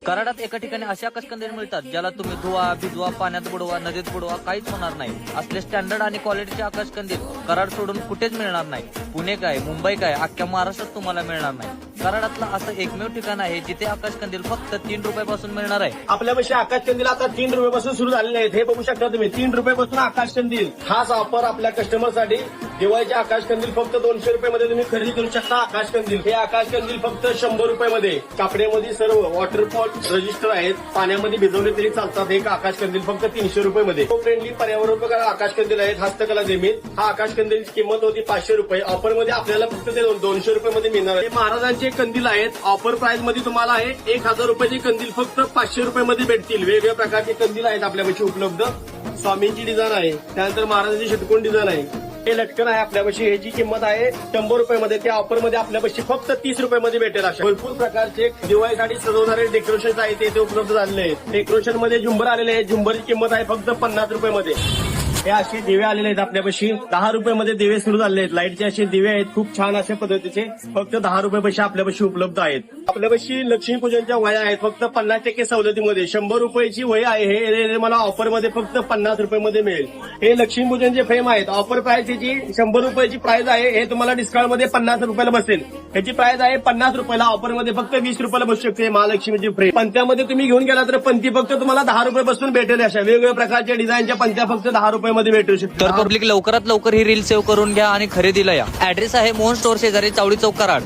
कराडात एका ठिकाणी अशा आकाशकंदील मिळतात ज्याला तुम्ही धुवा भिजवा पाण्यात बुडवा नदीत बुडवा काहीच होणार नाही. असले स्टँडर्ड आणि क्वालिटीचे आकाशकंदील कराड सोडून कुठेच मिळणार नाही. पुणे काय मुंबई काय अख्ख्या महाराष्ट्रात तुम्हाला मिळणार नाही. कराडातलं असं एकमेव ठिकाण आहे जिथे आकाशकंदील फक्त 3 रुपयापासून मिळणार आहे. आपल्यापाशी आकाशकंदील आता 3 रुपयापासून सुरू झालेले आहेत. हे बघू शकता तुम्ही 3 रुपयापासून आकाशकंदील. खास ऑफर आपल्या कस्टमरसाठी. दिवाळीचे आकाशकंदील फक्त 200 रुपयामध्ये तुम्ही खरेदी करू शकता. आकाशकंदील हे आकाशकंदील फक्त 100 रुपयामध्ये. कापड्यामध्ये सर्व वॉटरफॉल रजिस्टर आहेत. पाण्यामध्ये भिजवले तरी चालतात. एक आकाशकंदील फक्त 300 रुपयामध्ये. फ्रेंडली पर्यावरण आकाशकंदील आहेत. हस्तकला जमीन. हा आकाशकंदीलची किंमत होती 500 रुपये. ऑफरमध्ये आपल्याला फक्त ते 200 रुपयामध्ये मिळणार आहे. महाराजांचे कंदील आहेत. ऑफर प्राइस मध्ये तुम्हाला आहे 1000 रुपयाचे कंदील फक्त 500 रुपयामध्ये भेटतील. वेगवेगळ्या प्रकारचे कंदील आहेत आपल्यापाशी उपलब्ध. स्वामींची डिझाईन आहे. त्यानंतर महाराजांची षटकोन डिझाईन आहे. हे लटकन आहे आपल्यापाशी. ह्याची किंमत आहे 100 रुपयामध्ये. त्या ऑफरमध्ये आपल्यापाशी फक्त 30 रुपयामध्ये भेटेल. अशा भरपूर प्रकारचे दिवाळीसाठी सजवणारे डेकोरेशन आहेत ते उपलब्ध झालेले आहेत. डेकोरेशन मध्ये झुंबर आलेले आहेत. झुंबरची किंमत आहे फक्त 50 रुपयामध्ये. हे असे दिवे आलेले आहेत आपल्यापाशी. 10 रुपयामध्ये दिवे सुरू झाले आहेत. लाईटचे असे दिवे आहेत खूप छान अशा पद्धतीचे. फक्त 10 रुपयापाशी आपल्यापाशी उपलब्ध आहेत. आपल्यापाशी लक्ष्मीपूजनच्या वह्या आहेत फक्त 50% सवलतीमध्ये. 100 रुपयाची वही आहे. हे मला ऑफरमध्ये फक्त 50 रुपयामध्ये मिळेल. हे लक्ष्मीपूजनचे फ्रेम आहेत. ऑफर प्राइस याची 100 रुपयाची प्राइस आहे. हे तुम्हाला डिस्काउंटमध्ये 50 रुपयाला बसेल. ह्याची प्राइस आहे 50 रुपयाला. ऑफरमध्ये फक्त 20 रुपयाला बसू शकते महालक्ष्मीची फ्रेम. पंत्यामध्ये तुम्ही घेऊन गेला तर पंती फक्त तुम्हाला 10 रुपयापासून भेटेल. अशा वेगवेगळ्या प्रकारच्या डिझाईनच्या पंत्या फक्त 10 रुपयामध्ये भेटू शकतात. तर पब्लिक लवकरात लवकर ही रील सेव्ह करून घ्या आणि खरेदीला या. ऍड्रेस आहे मोहन स्टोअर शेजारी चावडी चौक कराड.